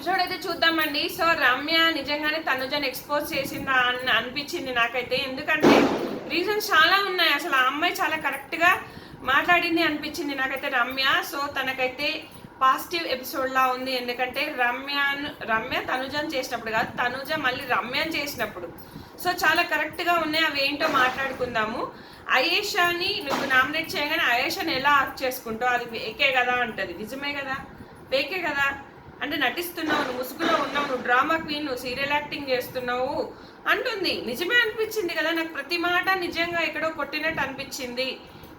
Episode అయితే చూద్దామండి. So Ramya నిజంగానే తనుజని ఎక్స్పోజ్ చేసిందా అని అనిపించింది నాకైతే. ఎందుకంటే రీజన్స్ చాలా ఉన్నాయి. అసలు ఆ అమ్మాయి చాలా కరెక్ట్గా మాట్లాడింది అనిపించింది నాకైతే రమ్య. సో తనకైతే పాజిటివ్ ఎపిసోడ్ లా ఉంది. ఎందుకంటే రమ్య తనుజని చేసినప్పుడు కాదు, తనుజ మళ్ళీ రమ్యని చేసినప్పుడు. సో చాలా కరెక్ట్గా ఉన్నాయి. అవి ఏంటో మాట్లాడుకుందాము. అయేషాని నువ్వు నామినేట్ చేయగానే అయేషాని ఎలా యాక్ట్ చేసుకుంటావు, అది ఫేకే కదా అంటది. నిజమే కదా, ఫేకే కదా అంటే నటిస్తున్నావు, నువ్వు ముసుగులో ఉన్నావు, నువ్వు డ్రామా క్వీన్, నువ్వు సీరియల్ యాక్టింగ్ చేస్తున్నావు అంటుంది. నిజమే అనిపించింది కదా నాకు. ప్రతి మాట నిజంగా ఎక్కడో కొట్టినట్టు అనిపించింది.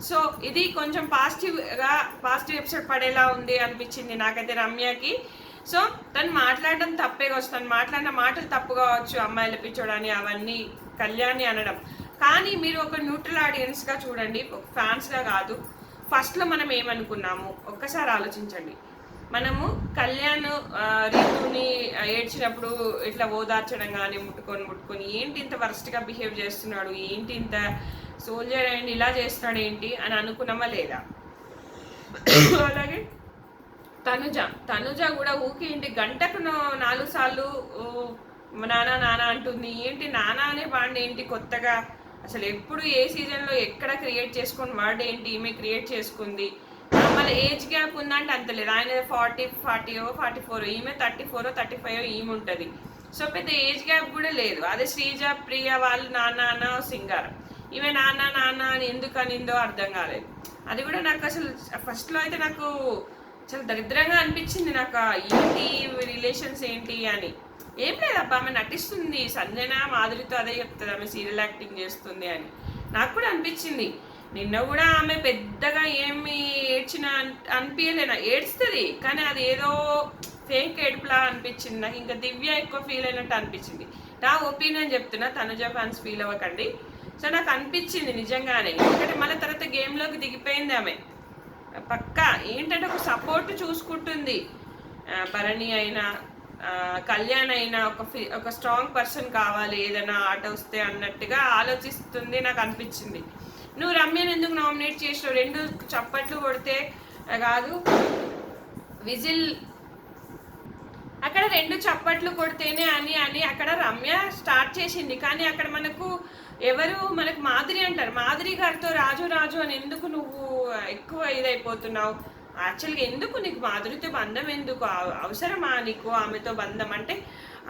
సో ఇది కొంచెం పాజిటివ్ ఎపిసోడ్ పడేలా ఉంది అనిపించింది నాకైతే రమ్యకి. సో తను మాట్లాడడం తప్పే కావచ్చు, తను మాట్లాడిన మాటలు తప్పు కావచ్చు, అమ్మాయిల పిచ్చోడని అవన్నీ కళ్యాణి అనడం. కానీ మీరు ఒక న్యూట్రల్ ఆడియన్స్గా చూడండి, ఒక ఫ్యాన్స్గా కాదు. ఫస్ట్లో మనం ఏమనుకున్నాము ఒక్కసారి ఆలోచించండి. మనము కళ్యాణ్ రీతుని ఏడ్చినప్పుడు ఇట్లా ఓదార్చడం కానీ ముట్టుకొని ఏంటి ఇంత వర్స్ట్గా బిహేవ్ చేస్తున్నాడు, ఏంటి ఇంత సోల్జర్ అండ్ ఇలా చేస్తున్నాడు ఏంటి అని అనుకున్నామా లేదా? అలాగే తనుజ కూడా ఊకి ఏంటి గంటకు 4 సార్లు నానా నానా అంటుంది. ఏంటి నానా అనే వాడిని ఏంటి కొత్తగా అసలు ఎప్పుడు ఏ సీజన్లో ఎక్కడ క్రియేట్ చేసుకుని వాడు ఏంటి ఈమె క్రియేట్ చేసుకుంది. మళ్ళీ ఏజ్ గ్యాప్ ఉందంటే అంత లేదు. ఆయన 44 ఈమె 34 35 ఈమె ఉంటుంది. సో పెద్ద ఏజ్ గ్యాప్ కూడా లేదు. అదే శ్రీజ ప్రియ వాళ్ళు నాన్న సింగారం, ఈమె నాన్న అని ఎందుకు అనిందో అర్థం కాలేదు. అది కూడా నాకు అసలు ఫస్ట్లో అయితే నాకు చాలా దరిద్రంగా అనిపించింది. నాకు ఏంటి రిలేషన్స్ ఏంటి అని. ఏం లేదబ్బా, ఆమె నటిస్తుంది, సంజన మాధురితో అదే చెప్తుంది, ఆమె సీరియల్ యాక్టింగ్ చేస్తుంది అని నాకు కూడా అనిపించింది. నిన్న కూడా ఆమె పెద్దగా ఏమి అనిపించలేనా, ఏడుస్తుంది కానీ అది ఏదో ఫేక్ ఏడుపులా అనిపించింది నాకు. ఇంకా దివ్య ఎక్కువ ఫీల్ అయినట్టు అనిపించింది. నా ఒపీనియన్ చెప్తున్నా, తనుజ ఫ్యాన్స్ ఫీల్ అవ్వకండి. సో నాకు అనిపించింది నిజంగానే. ఎందుకంటే మళ్ళీ తర్వాత గేమ్లోకి దిగిపోయింది ఆమె పక్కా. ఏంటంటే ఒక సపోర్ట్ చూసుకుంటుంది. భరణి అయినా కళ్యాణ్ అయినా ఒక స్ట్రాంగ్ పర్సన్ కావాలి ఏదైనా ఆట వస్తే అన్నట్టుగా ఆలోచిస్తుంది నాకు అనిపించింది. నువ్వు రమ్యను ఎందుకు నామినేట్ చేసినావు? 2 చప్పట్లు కొడితే కాదు, విజిల్ అక్కడ 2 చప్పట్లు కొడితేనే అని అక్కడ రమ్య స్టార్ట్ చేసింది. కానీ అక్కడ మనకు మాధురి అంటారు. మాధురి గారితో రాజు అని ఎందుకు నువ్వు ఎక్కువ ఇదైపోతున్నావు? యాక్చువల్గా ఎందుకు నీకు మాధురితో బంధం ఎందుకు అవసరమా నీకు? ఆమెతో బంధం అంటే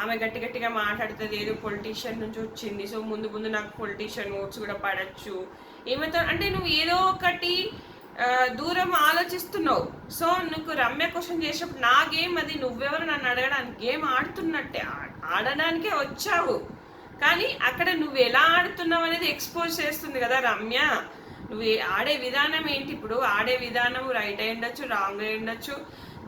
ఆమె గట్టిగా మాట్లాడుతుంది, ఏదో పొలిటీషియన్ నుంచి వచ్చింది, సో ముందు నాకు పొలిటీషియన్ ఓట్స్ కూడా పడచ్చు ఏమైతే అంటే నువ్వు ఏదో ఒకటి దూరం ఆలోచిస్తున్నావు. సో నువ్వు రమ్య క్వశ్చన్ చేసినప్పుడు నా గేమ్ అది, నువ్వెవరు నన్ను అడగడానికి? గేమ్ ఆడుతున్నట్టే, ఆడడానికే వచ్చావు. కానీ అక్కడ నువ్వు ఎలా ఆడుతున్నావు అనేది ఎక్స్పోజ్ చేస్తుంది కదా రమ్య. నువ్వు ఆడే విధానం ఏంటి? ఇప్పుడు ఆడే విధానం రైట్ అయి ఉండొచ్చు, రాంగ్ అయి ఉండొచ్చు.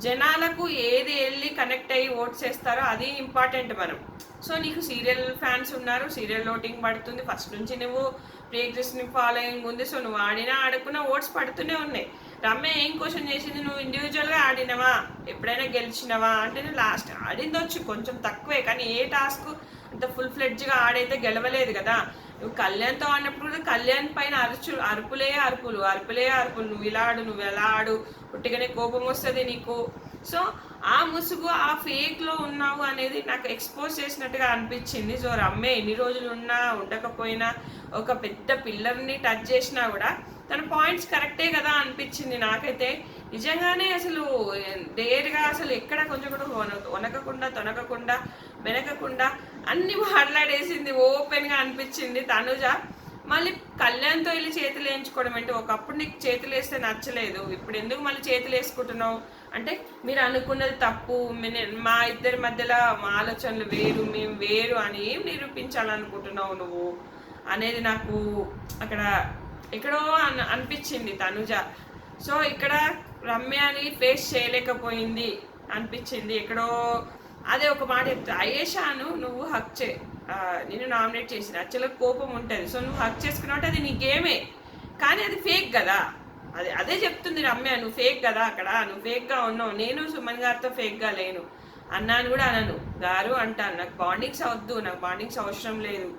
జనాలకు ఏది వెళ్ళి కనెక్ట్ అయ్యి ఓట్స్ వేస్తారో అది ఇంపార్టెంట్ మనం. సో నీకు సీరియల్ ఫ్యాన్స్ ఉన్నారు, సీరియల్ ఓటింగ్ పడుతుంది, ఫస్ట్ నుంచి నువ్వు ప్రియకృష్ణ ఫాలోయింగ్ ఉంది. సో నువ్వు ఆడినా ఆడకున్నా ఓట్స్ పడుతూనే ఉన్నాయి. రమ్య ఏం క్వశ్చన్ చేసింది? నువ్వు ఇండివిజువల్గా ఆడినవా, ఎప్పుడైనా గెలిచినవా అంటే నేను లాస్ట్ ఆడిందొచ్చు కొంచెం తక్కువే, కానీ ఏ టాస్క్ అంత ఫుల్ ఫ్లెడ్జ్గా ఆడైతే గెలవలేదు కదా. నువ్వు కళ్యాణ్తో ఆడినప్పుడు కూడా కళ్యాణ్ పైన అరుపులే అరుపులు. నువ్వు ఇలా ఆడు, నువ్వు ఎలా ఆడు, పుట్టిగానే కోపం వస్తుంది నీకు. సో ఆ ముసుగు, ఆ ఫేక్లో ఉన్నావు అనేది నాకు ఎక్స్పోజ్ చేసినట్టుగా అనిపించింది. సో రమ్య ఎన్ని రోజులు ఉన్నా ఉండకపోయినా, ఒక పెద్ద పిల్లర్ని టచ్ చేసినా కూడా తన పాయింట్స్ కరెక్టే కదా అనిపించింది నాకైతే. నిజంగానే అసలు డేర్గా అసలు ఎక్కడ కొంచెం కూడా తొనకకుండా వెనకకుండా అన్ని మాట్లాడేసింది. ఓపెన్గా అనిపించింది తనుజ. మళ్ళీ కళ్యాణ్తో వెళ్ళి చేతులు వేయించుకోవడం అంటే, ఒకప్పుడు నీకు చేతులు వేస్తే నచ్చలేదు, ఇప్పుడు ఎందుకు మళ్ళీ చేతులు వేసుకుంటున్నావు అంటే మీరు అనుకున్నది తప్పు, మా ఇద్దరి మధ్యలో మా ఆలోచనలు వేరు, మేము వేరు అని ఏం నిరూపించాలనుకుంటున్నావు నువ్వు అనేది నాకు అక్కడ ఎక్కడో అనిపించింది తనుజ. సో ఇక్కడ రమ్యని ఫేస్ చేయలేకపోయింది అనిపించింది ఎక్కడో. అదే ఒక మాట చెప్తా, అయేషాను నువ్వు నేను నామినేట్ చేసిన యాక్చువల్గా కోపం ఉంటుంది. సో నువ్వు హక్ చేసుకున్నట్టు అది నీ గేమే, కానీ అది ఫేక్ కదా. అదే చెప్తుంది రమ్య, నువ్వు ఫేక్ కదా, అక్కడ నువ్వు ఫేక్గా ఉన్నావు. నేను సుమన్ గారితో ఫేక్గా లేను అన్నాను కూడా అనను, గారు అంటాను. నాకు బాండింగ్స్ అవద్దు, నాకు బాండింగ్స్ అవసరం లేదు.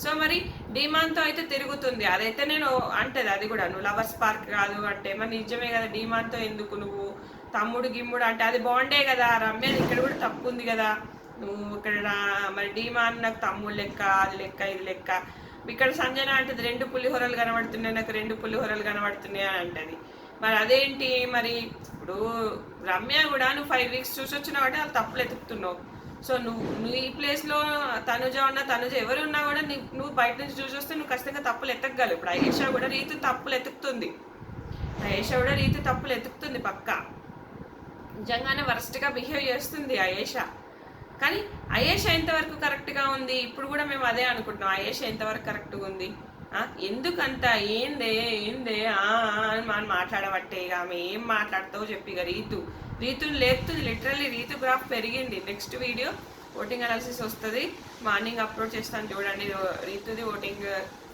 సో మరి డీమాన్తో అయితే తిరుగుతుంది, అదైతే నేను అంటది. అది కూడా నువ్వు లవర్స్ పార్క్ కాదు అంటే మరి నిజమే కదా, డీమాన్తో ఎందుకు నువ్వు తమ్ముడు గిమ్ముడు అంటే అది బాగుండే కదా. రమ్య ఇక్కడ కూడా తప్పు ఉంది కదా. నువ్వు ఇక్కడ మరి డీమా నాకు తమ్ముడు లెక్క, అది లెక్క, ఇది లెక్క. ఇక్కడ సంజన అంటది 2 పులిహోరలు కనబడుతున్నాయి, నాకు 2 పులిహోరలు కనబడుతున్నాయి అని అంటది. మరి అదేంటి మరి? ఇప్పుడు రమ్య కూడా నువ్వు 5 వీక్స్ చూసి వచ్చినావు అంటే వాళ్ళు తప్పులు ఎతుకుతున్నావు. సో నువ్వు ఈ ప్లేస్లో తనుజ ఉన్నా, తనుజ ఎవరు ఉన్నా కూడా నువ్వు బయట నుంచి చూసి వస్తే నువ్వు ఖచ్చితంగా తప్పులు ఎత్తగలవు. ఇప్పుడు అయేషా కూడా రీతు తప్పులు ఎతుకుతుంది, పక్కా. నిజంగానే వరస్ట్గా బిహేవ్ చేస్తుంది అయేషా. కానీ అయేషా ఎంతవరకు కరెక్ట్గా ఉంది? ఇప్పుడు కూడా మేము అదే అనుకుంటున్నాం, అయేషా ఎంతవరకు కరెక్ట్గా ఉంది. ఎందుకంత ఏందే అని మనం మాట్లాడబట్టే. ఇక ఆమె ఏం మాట్లాడతావో చెప్పి ఇక రీతుని లేపుతుంది. లిటరల్లీ రీతు గ్రాఫ్ పెరిగింది. నెక్స్ట్ వీడియో ఓటింగ్ అనాలిసిస్ వస్తుంది, మార్నింగ్ అప్లోడ్ చేస్తాను చూడండి. రీతుది ఓటింగ్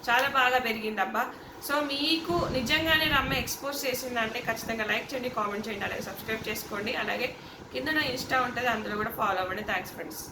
చాలా బాగా పెరిగింది అబ్బా. సో మీకు నిజంగానే రమ్య ఎక్స్పోజ్ చేసిందంటే ఖచ్చితంగా లైక్ చేయండి, కామెంట్ చేయండి, అలాగే సబ్స్క్రైబ్ చేసుకోండి. అలాగే కింద నా ఇన్స్టా ఉంటుంది, అందులో కూడా ఫాలో అవ్వండి. Thanks friends.